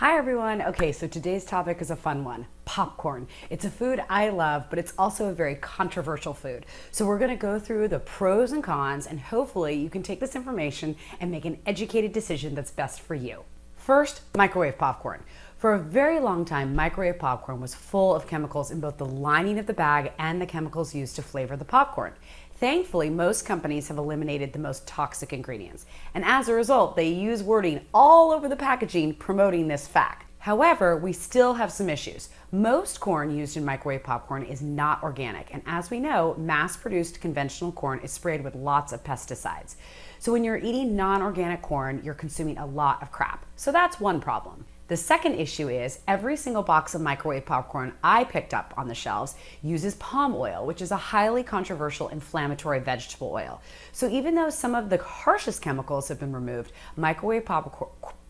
Hi everyone. Okay, so today's topic is a fun one, popcorn. It's a food I love, but it's also a very controversial food. So we're gonna go through the pros and cons, and hopefully you can take this information and make an educated decision that's best for you. First, microwave popcorn. For a very long time, microwave popcorn was full of chemicals in both the lining of the bag and the chemicals used to flavor the popcorn. Thankfully, most companies have eliminated the most toxic ingredients, and as a result, they use wording all over the packaging promoting this fact. However, we still have some issues. Most corn used in microwave popcorn is not organic, and as we know, mass-produced conventional corn is sprayed with lots of pesticides. So when you're eating non-organic corn, you're consuming a lot of crap. So that's one problem. The second issue is every single box of microwave popcorn I picked up on the shelves uses palm oil, which is a highly controversial inflammatory vegetable oil. So even though some of the harshest chemicals have been removed, microwave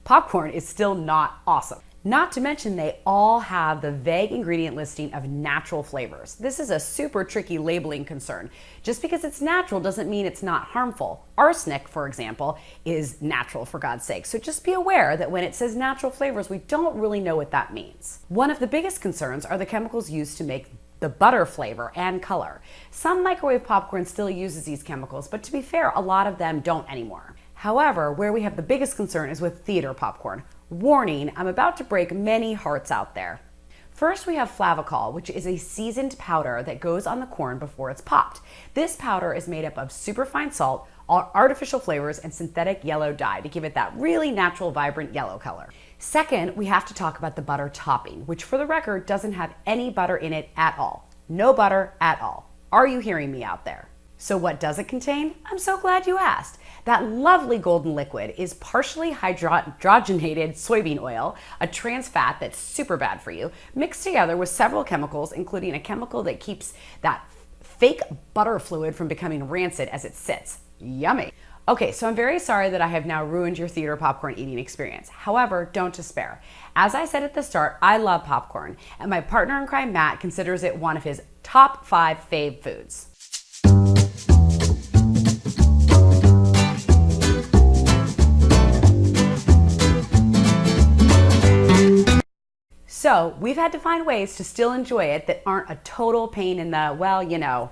popcorn is still not awesome. Not to mention they all have the vague ingredient listing of natural flavors. This is a super tricky labeling concern. Just because it's natural doesn't mean it's not harmful. Arsenic, for example, is natural, for God's sake. So just be aware that when it says natural flavors, we don't really know what that means. One of the biggest concerns are the chemicals used to make the butter flavor and color. Some microwave popcorn still uses these chemicals, but to be fair, a lot of them don't anymore. However, where we have the biggest concern is with theater popcorn. Warning, I'm about to break many hearts out there. First, we have flavacol, which is a seasoned powder that goes on the corn before it's popped. This powder is made up of superfine salt, artificial flavors, and synthetic yellow dye to give it that really natural, vibrant yellow color. Second, we have to talk about the butter topping, which for the record doesn't have any butter in it at all. No butter at all. Are you hearing me out there? So what does it contain? I'm so glad you asked. That lovely golden liquid is partially hydrogenated soybean oil, a trans fat that's super bad for you, mixed together with several chemicals, including a chemical that keeps that fake butter fluid from becoming rancid as it sits. Yummy. Okay, so I'm very sorry that I have now ruined your theater popcorn eating experience. However, don't despair. As I said at the start, I love popcorn, and my partner in crime, Matt, considers it one of his top 5 fave foods. So we've had to find ways to still enjoy it that aren't a total pain in the, well, you know.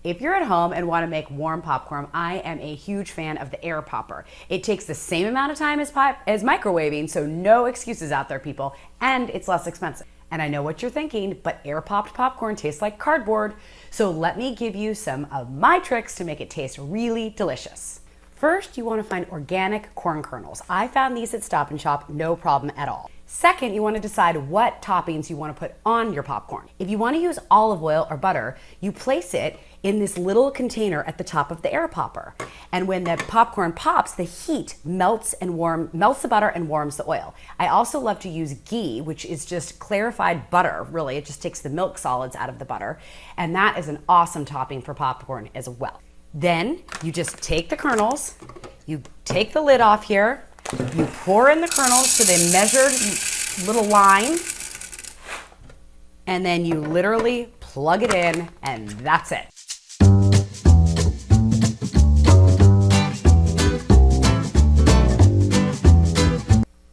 If you're at home and want to make warm popcorn, I am a huge fan of the air popper. It takes the same amount of time as microwaving, so no excuses out there, people, and it's less expensive. And I know what you're thinking, but air popped popcorn tastes like cardboard. So let me give you some of my tricks to make it taste really delicious. First, you want to find organic corn kernels. I found these at Stop & Shop, no problem at all. Second, you want to decide what toppings you want to put on your popcorn. If you want to use olive oil or butter, you place it in this little container at the top of the air popper. And when the popcorn pops, the heat melts the butter and warms the oil. I also love to use ghee, which is just clarified butter, really. It just takes the milk solids out of the butter. And that is an awesome topping for popcorn as well. Then you just take the kernels, you take the lid off here, you pour in the kernels to the measured little line, and then you literally plug it in, and that's it.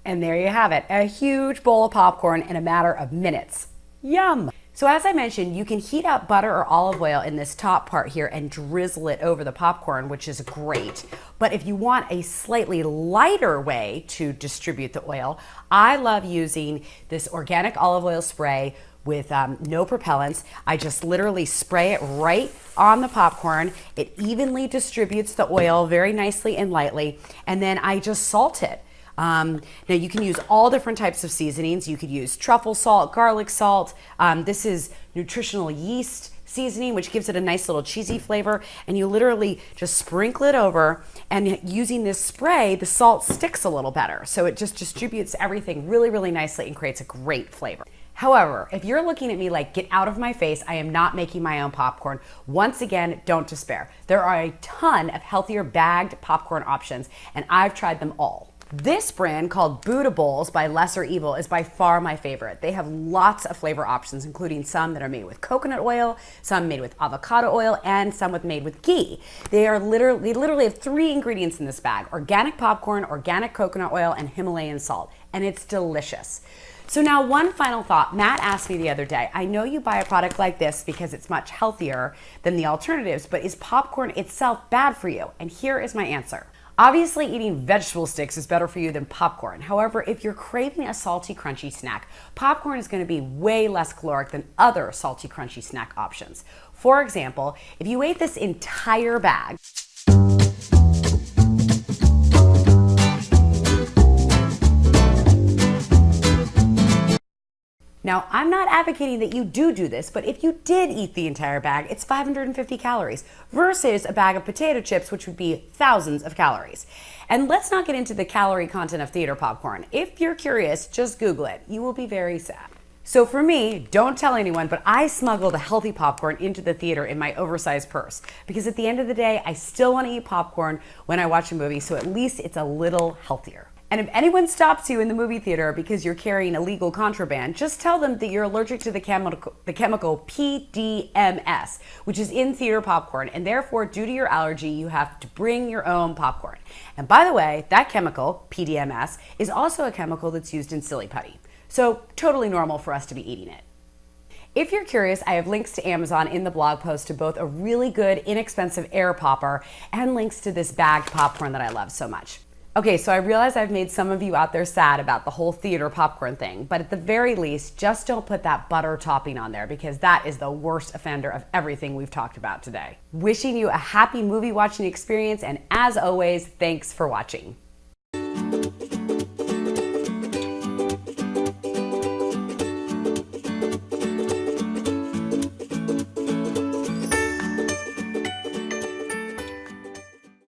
And there you have it, a huge bowl of popcorn in a matter of minutes. Yum! So as I mentioned, you can heat up butter or olive oil in this top part here and drizzle it over the popcorn, which is great. But if you want a slightly lighter way to distribute the oil, I love using this organic olive oil spray with no propellants. I just literally spray it right on the popcorn. It evenly distributes the oil very nicely and lightly, and then I just salt it. Now you can use all different types of seasonings. You could use truffle salt, garlic salt. This is nutritional yeast seasoning, which gives it a nice little cheesy flavor. And you literally just sprinkle it over, and using this spray, the salt sticks a little better. So it just distributes everything really, really nicely and creates a great flavor. However, if you're looking at me like, get out of my face, I am not making my own popcorn, once again, don't despair. There are a ton of healthier bagged popcorn options, and I've tried them all. This brand, called Buddha Bowls by Lesser Evil, is by far my favorite. They have lots of flavor options, including some that are made with coconut oil, some made with avocado oil, and some made with ghee. They literally have 3 ingredients in this bag: organic popcorn, organic coconut oil, and Himalayan salt, and it's delicious. So now, one final thought. Matt asked me the other day, I know you buy a product like this because it's much healthier than the alternatives, but is popcorn itself bad for you? And here is my answer. Obviously, eating vegetable sticks is better for you than popcorn. However, if you're craving a salty, crunchy snack, popcorn is going to be way less caloric than other salty, crunchy snack options. For example, if you ate this entire bag, now, I'm not advocating that you do this, but if you did eat the entire bag, it's 550 calories versus a bag of potato chips, which would be thousands of calories. And let's not get into the calorie content of theater popcorn. If you're curious, just Google it. You will be very sad. So for me, don't tell anyone, but I smuggled a healthy popcorn into the theater in my oversized purse because at the end of the day, I still want to eat popcorn when I watch a movie, so at least it's a little healthier. And if anyone stops you in the movie theater because you're carrying illegal contraband, just tell them that you're allergic to the chemical PDMS, which is in theater popcorn, and therefore, due to your allergy, you have to bring your own popcorn. And by the way, that chemical, PDMS, is also a chemical that's used in silly putty. So totally normal for us to be eating it. If you're curious, I have links to Amazon in the blog post to both a really good, inexpensive air popper and links to this bagged popcorn that I love so much. Okay, so I realize I've made some of you out there sad about the whole theater popcorn thing, but at the very least, just don't put that butter topping on there because that is the worst offender of everything we've talked about today. Wishing you a happy movie watching experience, and as always, thanks for watching.